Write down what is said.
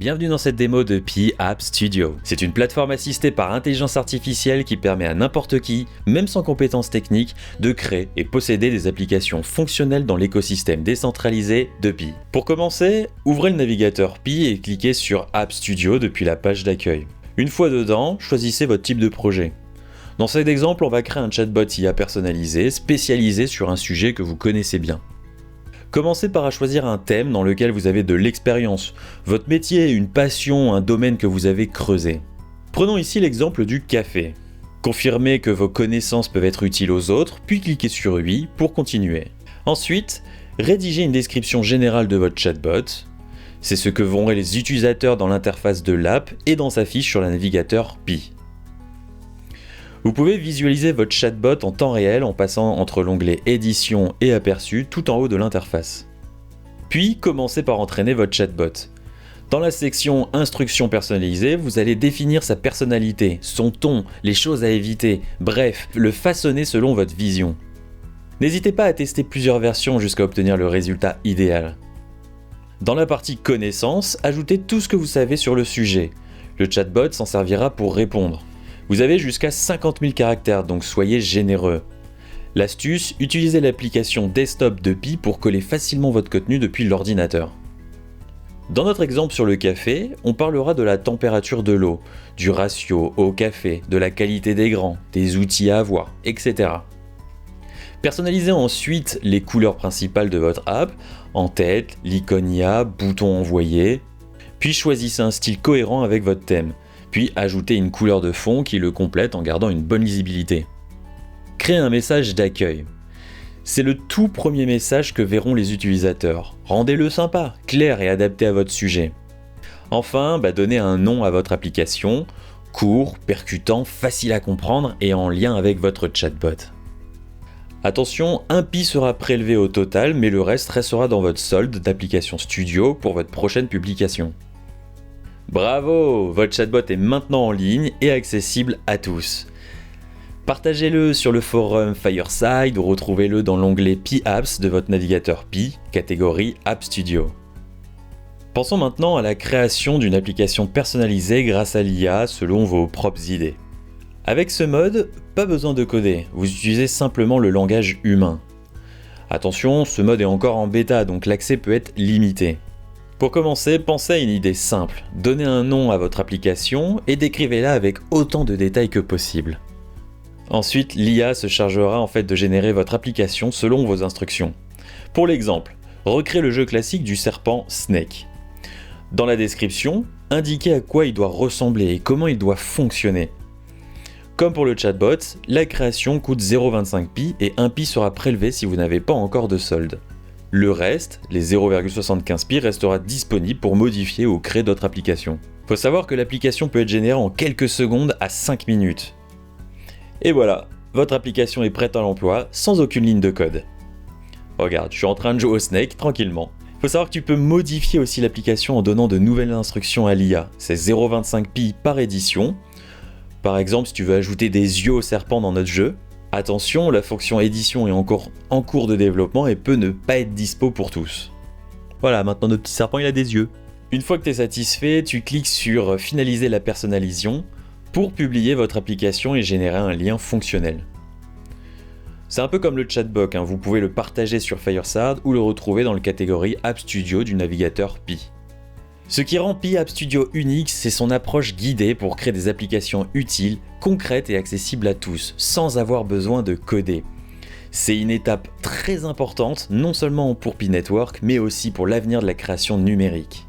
bienvenue dans cette démo de Pi App Studio. C'est une plateforme assistée par intelligence artificielle qui permet à n'importe qui, même sans compétences techniques, de créer et posséder des applications fonctionnelles dans l'écosystème décentralisé de Pi. Pour commencer, ouvrez le navigateur Pi et cliquez sur App Studio depuis la page d'accueil. Une fois dedans, choisissez votre type de projet. Dans cet exemple, on va créer un chatbot IA personnalisé, spécialisé sur un sujet que vous connaissez bien. Commencez par choisir un thème dans lequel vous avez de l'expérience, votre métier, une passion, un domaine que vous avez creusé. Prenons ici l'exemple du café. Confirmez que vos connaissances peuvent être utiles aux autres, puis cliquez sur Oui pour continuer. Ensuite, rédigez une description générale de votre chatbot. C'est ce que verront les utilisateurs dans l'interface de l'app et dans sa fiche sur le navigateur Pi. Vous pouvez visualiser votre chatbot en temps réel en passant entre l'onglet Édition et Aperçu tout en haut de l'interface. Puis, commencez par entraîner votre chatbot. Dans la section Instructions personnalisées, vous allez définir sa personnalité, son ton, les choses à éviter, bref, le façonner selon votre vision. N'hésitez pas à tester plusieurs versions jusqu'à obtenir le résultat idéal. Dans la partie Connaissances, ajoutez tout ce que vous savez sur le sujet. Le chatbot s'en servira pour répondre. Vous avez jusqu'à 50 000 caractères, donc soyez généreux. L'astuce, utilisez l'application desktop de Pi pour coller facilement votre contenu depuis l'ordinateur. Dans notre exemple sur le café, on parlera de la température de l'eau, du ratio au café, de la qualité des grains, des outils à avoir, etc. Personnalisez ensuite les couleurs principales de votre app, en tête, l'icône IA, bouton envoyé, puis choisissez un style cohérent avec votre thème. Puis ajoutez une couleur de fond qui le complète en gardant une bonne lisibilité. Créez un message d'accueil. C'est le tout premier message que verront les utilisateurs. Rendez-le sympa, clair et adapté à votre sujet. Enfin, donnez un nom à votre application, court, percutant, facile à comprendre et en lien avec votre chatbot. Attention, un Pi sera prélevé au total, mais le reste restera dans votre solde d'application Studio pour votre prochaine publication. Bravo! Votre chatbot est maintenant en ligne et accessible à tous. Partagez-le sur le forum Fireside ou retrouvez-le dans l'onglet Pi Apps de votre navigateur Pi, catégorie App Studio. Pensons maintenant à la création d'une application personnalisée grâce à l'IA selon vos propres idées. Avec ce mode, pas besoin de coder, vous utilisez simplement le langage humain. Attention, ce mode est encore en bêta, donc l'accès peut être limité. Pour commencer, pensez à une idée simple. Donnez un nom à votre application et décrivez-la avec autant de détails que possible. Ensuite, l'IA se chargera de générer votre application selon vos instructions. Pour l'exemple, recréez le jeu classique du serpent Snake. Dans la description, indiquez à quoi il doit ressembler et comment il doit fonctionner. Comme pour le chatbot, la création coûte 0,25 Pi et 1 Pi sera prélevé si vous n'avez pas encore de solde. Le reste, les 0,75 Pi, restera disponible pour modifier ou créer d'autres applications. Faut savoir que l'application peut être générée en quelques secondes à 5 minutes. Et voilà, votre application est prête à l'emploi sans aucune ligne de code. Regarde, je suis en train de jouer au Snake tranquillement. Faut savoir que tu peux modifier aussi l'application en donnant de nouvelles instructions à l'IA. C'est 0,25 Pi par édition. Par exemple, si tu veux ajouter des yeux au serpent dans notre jeu, attention, la fonction édition est encore en cours de développement et peut ne pas être dispo pour tous. Voilà, maintenant notre petit serpent il a des yeux. Une fois que tu es satisfait, tu cliques sur finaliser la personnalisation pour publier votre application et générer un lien fonctionnel. C'est un peu comme le chatbot, vous pouvez le partager sur Fireside ou le retrouver dans la catégorie App Studio du navigateur Pi. Ce qui rend Pi App Studio unique, c'est son approche guidée pour créer des applications utiles, concrètes et accessibles à tous, sans avoir besoin de coder. C'est une étape très importante, non seulement pour Pi Network, mais aussi pour l'avenir de la création numérique.